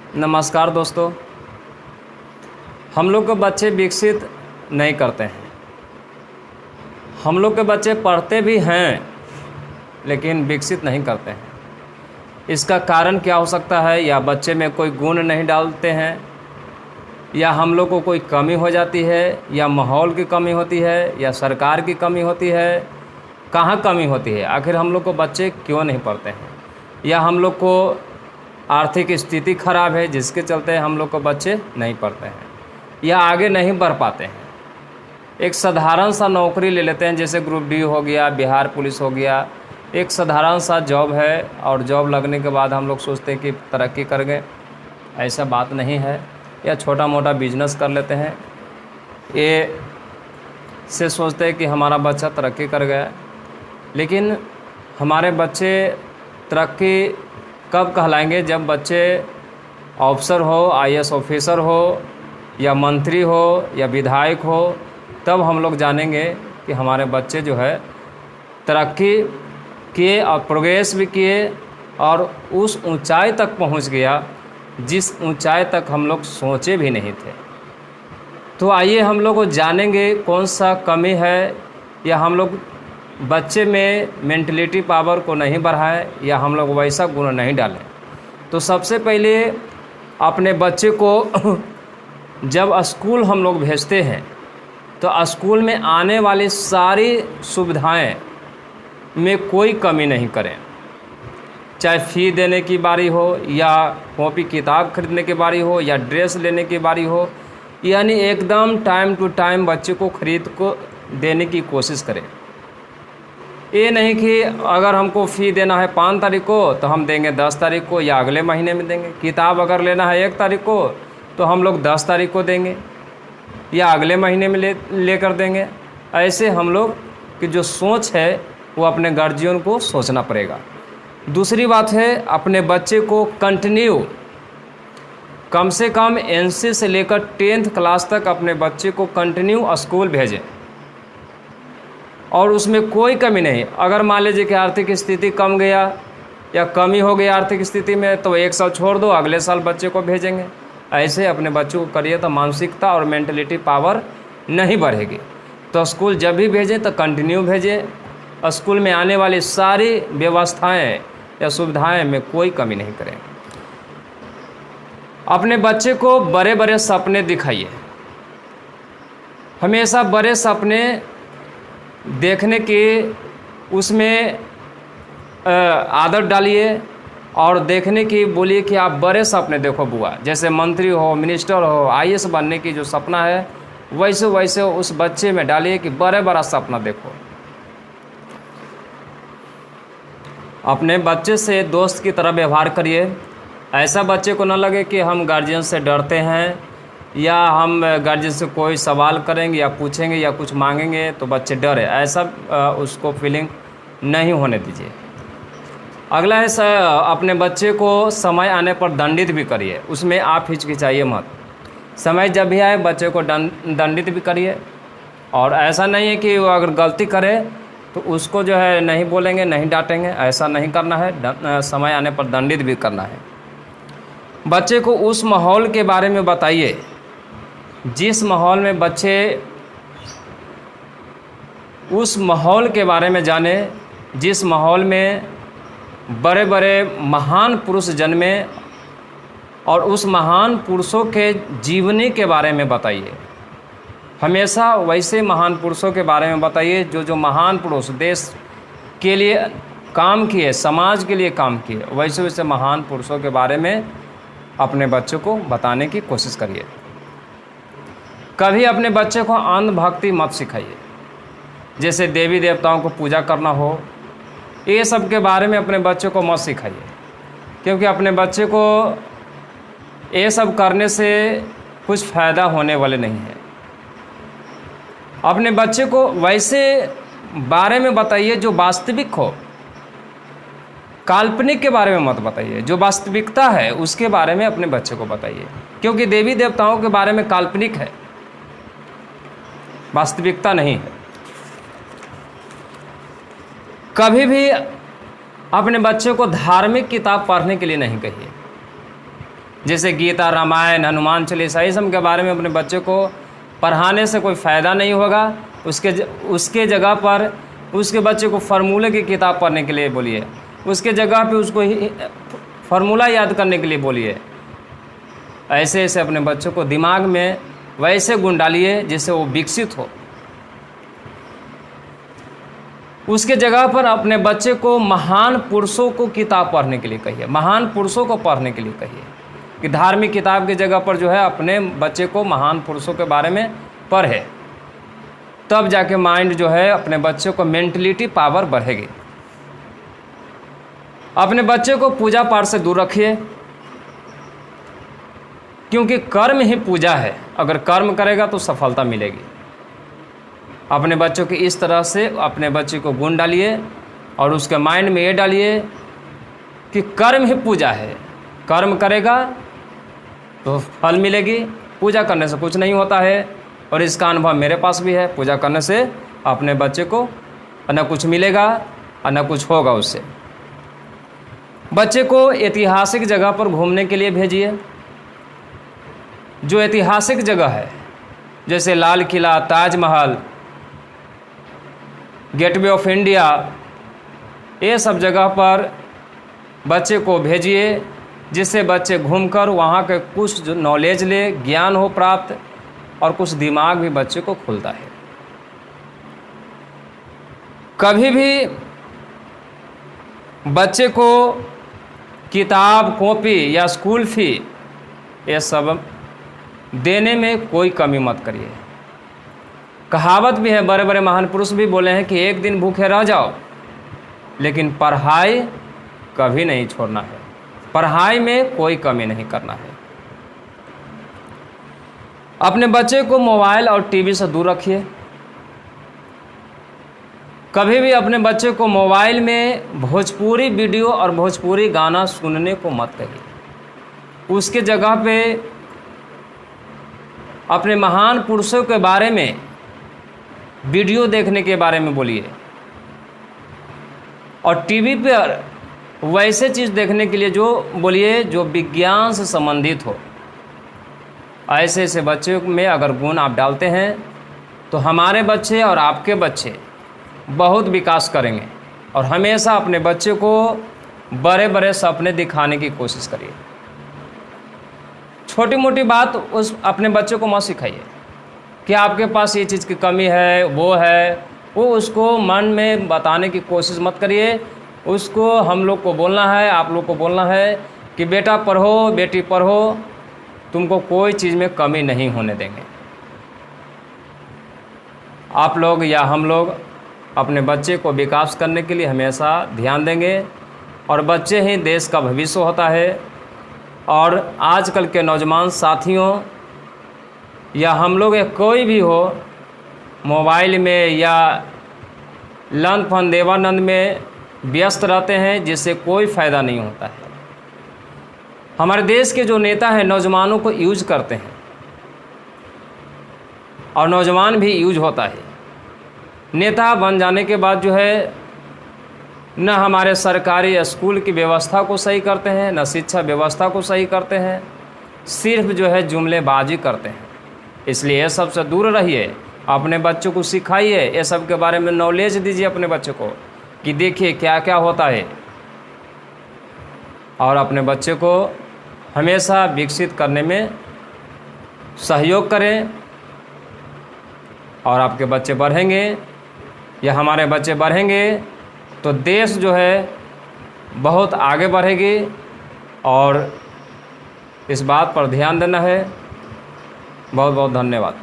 नमस्कार दोस्तों। हम लोग के बच्चे विकसित नहीं करते हैं। हम लोग के बच्चे पढ़ते भी हैं लेकिन विकसित नहीं करते हैं। इसका कारण क्या हो सकता है? या बच्चे में कोई गुण नहीं डालते हैं, या हम लोग को कोई कमी हो जाती है, या माहौल की कमी होती है, या सरकार की कमी होती है। कहाँ कमी होती है? आखिर हम लोग को बच्चे क्यों नहीं पढ़ते हैं? या हम लोग को आर्थिक स्थिति खराब है जिसके चलते हम लोग को बच्चे नहीं पढ़ते हैं, या आगे नहीं बढ़ पाते हैं। एक साधारण सा नौकरी ले लेते हैं, जैसे ग्रुप डी हो गया, बिहार पुलिस हो गया। एक साधारण सा जॉब है और जॉब लगने के बाद हम लोग सोचते हैं कि तरक्की कर गए। ऐसा बात नहीं है। या छोटा मोटा बिजनेस कर लेते हैं, ये से सोचते हैं कि हमारा बच्चा तरक्की कर गया। लेकिन हमारे बच्चे तरक्की कब कहलाएंगे? जब बच्चे अफसर हो, आईएएस ऑफिसर हो, या मंत्री हो, या विधायक हो, तब हम लोग जानेंगे कि हमारे बच्चे जो है तरक्की किए और प्रोग्रेस भी किए और उस ऊंचाई तक पहुंच गया जिस ऊंचाई तक हम लोग सोचे भी नहीं थे। तो आइए हम लोग को जानेंगे कौन सा कमी है, या हम लोग बच्चे में मेंटलिटी पावर को नहीं बढ़ाएं, या हम लोग वैसा गुण नहीं डालें। तो सबसे पहले अपने बच्चे को जब स्कूल हम लोग भेजते हैं तो स्कूल में आने वाली सारी सुविधाएं में कोई कमी नहीं करें। चाहे फ़ी देने की बारी हो, या कॉपी किताब खरीदने की बारी हो, या ड्रेस लेने की बारी हो, यानी एकदम टाइम टू टाइम बच्चे को खरीद को देने की कोशिश करें। ये नहीं कि अगर हमको फ़ी देना है 5 तारीख को तो हम देंगे 10 तारीख को, या अगले महीने में देंगे। किताब अगर लेना है 1 तारीख को तो हम लोग 10 तारीख को देंगे, या अगले महीने में लेकर देंगे। ऐसे हम लोग की जो सोच है वो अपने गार्जियन को सोचना पड़ेगा। दूसरी बात है, अपने बच्चे को कंटिन्यू कम से कम एनसी से लेकर 10th क्लास तक अपने बच्चे को कंटिन्यू स्कूल भेजें, और उसमें कोई कमी नहीं। अगर मान लीजिए कि आर्थिक स्थिति कम गया या कमी हो गई आर्थिक स्थिति में, तो 1 साल छोड़ दो, अगले साल बच्चे को भेजेंगे। ऐसे अपने बच्चों को करिए तो मानसिकता और मेंटलिटी पावर नहीं बढ़ेगी। तो स्कूल जब भी भेजें तो कंटिन्यू भेजें। स्कूल में आने वाली सारी व्यवस्थाएं या सुविधाएं में कोई कमी नहीं करें। अपने बच्चे को बड़े बड़े सपने दिखाइए। हमेशा बड़े सपने देखने की उसमें आदत डालिए, और देखने की बोलिए कि आप बड़े सपने देखो बुआ। जैसे मंत्री हो, मिनिस्टर हो, आईएएस बनने की जो सपना है वैसे वैसे उस बच्चे में डालिए कि बड़ा सपना देखो। अपने बच्चे से दोस्त की तरह व्यवहार करिए। ऐसा बच्चे को न लगे कि हम गार्जियन से डरते हैं, या हम गार्जियन से कोई सवाल करेंगे या पूछेंगे या कुछ मांगेंगे तो बच्चे डरे। ऐसा उसको फीलिंग नहीं होने दीजिए। अगला है अपने बच्चे को समय आने पर दंडित भी करिए। उसमें आप हिचकिचाइए मत। समय जब भी आए बच्चे को दंडित भी करिए। और ऐसा नहीं है कि वो अगर गलती करे तो उसको जो है नहीं बोलेंगे, नहीं डांटेंगे, ऐसा नहीं करना है। समय आने पर दंडित भी करना है। बच्चे को उस माहौल के बारे में बताइए जिस माहौल में बच्चे उस माहौल के बारे में जाने जिस माहौल में बड़े बड़े महान पुरुष जन्मे, और उस महान पुरुषों के जीवनी के बारे में बताइए। हमेशा वैसे महान पुरुषों के बारे में बताइए जो महान पुरुष देश के लिए काम किए, समाज के लिए काम किए। वैसे वैसे महान पुरुषों के बारे में अपने बच्चों को बताने की कोशिश करिए। कभी अपने बच्चे को अंधभक्ति मत सिखाइए। जैसे देवी देवताओं को पूजा करना हो, ये सब के बारे में अपने बच्चे को मत सिखाइए, क्योंकि अपने बच्चे को ये सब करने से कुछ फ़ायदा होने वाले नहीं है। अपने बच्चे को वैसे बारे में बताइए जो वास्तविक हो। काल्पनिक के बारे में मत बताइए। जो वास्तविकता है उसके बारे में अपने बच्चे को बताइए, क्योंकि देवी देवताओं के बारे में काल्पनिक है, वास्तविकता नहीं है। कभी भी अपने बच्चे को धार्मिक किताब पढ़ने के लिए नहीं कहिए। जैसे गीता, रामायण, हनुमान चालीसा, इस सब के बारे में अपने बच्चे को पढ़ाने से कोई फ़ायदा नहीं होगा। उसके जगह पर उसके बच्चे को फार्मूले की किताब पढ़ने के लिए बोलिए, उसके जगह पे उसको फार्मूला याद करने के लिए बोलिए। ऐसे ऐसे अपने बच्चों को दिमाग में वैसे गुण डालिए जिससे वो विकसित हो। उसके जगह पर अपने बच्चे को महान पुरुषों को किताब पढ़ने के लिए कहिए, महान पुरुषों को पढ़ने के लिए कहिए कि धार्मिक किताब की जगह पर जो है अपने बच्चे को महान पुरुषों के बारे में पढ़े, तब जाके माइंड जो है अपने बच्चे को मेंटलिटी पावर बढ़ेगी। अपने बच्चे को पूजा पाठ से दूर रखिए, क्योंकि कर्म ही पूजा है। अगर कर्म करेगा तो सफलता मिलेगी। अपने बच्चों की इस तरह से अपने बच्चे को गुण डालिए और उसके माइंड में ये डालिए कि कर्म ही पूजा है, कर्म करेगा तो फल मिलेगी। पूजा करने से कुछ नहीं होता है, और इसका अनुभव मेरे पास भी है। पूजा करने से अपने बच्चे को न कुछ मिलेगा और न कुछ होगा उससे। बच्चे को ऐतिहासिक जगह पर घूमने के लिए भेजिए। जो ऐतिहासिक जगह है जैसे Lal Qila, Taj Mahal, gateway of India, ये सब जगह पर बच्चे को भेजिए, जिससे बच्चे घूमकर वहाँ के कुछ जो नॉलेज ले, ज्ञान हो प्राप्त, और कुछ दिमाग भी बच्चे को खुलता है। कभी भी बच्चे को किताब, कॉपी या स्कूल फी ये सब देने में कोई कमी मत करिए। कहावत भी है, बड़े बड़े महान पुरुष भी बोले हैं कि एक दिन भूखे रह जाओ, लेकिन पढ़ाई कभी नहीं छोड़ना है। पढ़ाई में कोई कमी नहीं करना है। अपने बच्चे को मोबाइल और टीवी से दूर रखिए। कभी भी अपने बच्चे को मोबाइल में भोजपुरी वीडियो और भोजपुरी गाना सुनने को मत कहिए। उसके जगह पे अपने महान पुरुषों के बारे में वीडियो देखने के बारे में बोलिए, और टीवी पर वैसे चीज़ देखने के लिए जो बोलिए जो विज्ञान से संबंधित हो। ऐसे ऐसे बच्चे में अगर गुण आप डालते हैं तो हमारे बच्चे और आपके बच्चे बहुत विकास करेंगे। और हमेशा अपने बच्चे को बड़े बड़े सपने दिखाने की कोशिश करिए। छोटी मोटी बात उस अपने बच्चे को मत सिखाइए कि आपके पास ये चीज़ की कमी है, वो है, वो उसको मन में बताने की कोशिश मत करिए। उसको हम लोग को बोलना है, आप लोग को बोलना है कि बेटा पढ़ो, बेटी पढ़ो, तुमको कोई चीज़ में कमी नहीं होने देंगे। आप लोग या हम लोग अपने बच्चे को विकास करने के लिए हमेशा ध्यान देंगे, और बच्चे ही देश का भविष्य होता है। और आजकल के नौजवान साथियों या हम लोग या कोई भी हो, मोबाइल में या लन फन देवानंद में व्यस्त रहते हैं, जिससे कोई फ़ायदा नहीं होता है। हमारे देश के जो नेता हैं नौजवानों को यूज करते हैं, और नौजवान भी यूज होता है। नेता बन जाने के बाद जो है न हमारे सरकारी स्कूल की व्यवस्था को सही करते हैं, न शिक्षा व्यवस्था को सही करते हैं, सिर्फ जो है जुमलेबाजी करते हैं। इसलिए ये सब से दूर रहिए। अपने बच्चों को सिखाइए, ये सब के बारे में नॉलेज दीजिए अपने बच्चों को कि देखिए क्या क्या होता है, और अपने बच्चे को हमेशा विकसित करने में सहयोग करें। और आपके बच्चे बढ़ेंगे या हमारे बच्चे बढ़ेंगे तो देश जो है बहुत आगे बढ़ेगी, और इस बात पर ध्यान देना है। बहुत बहुत धन्यवाद।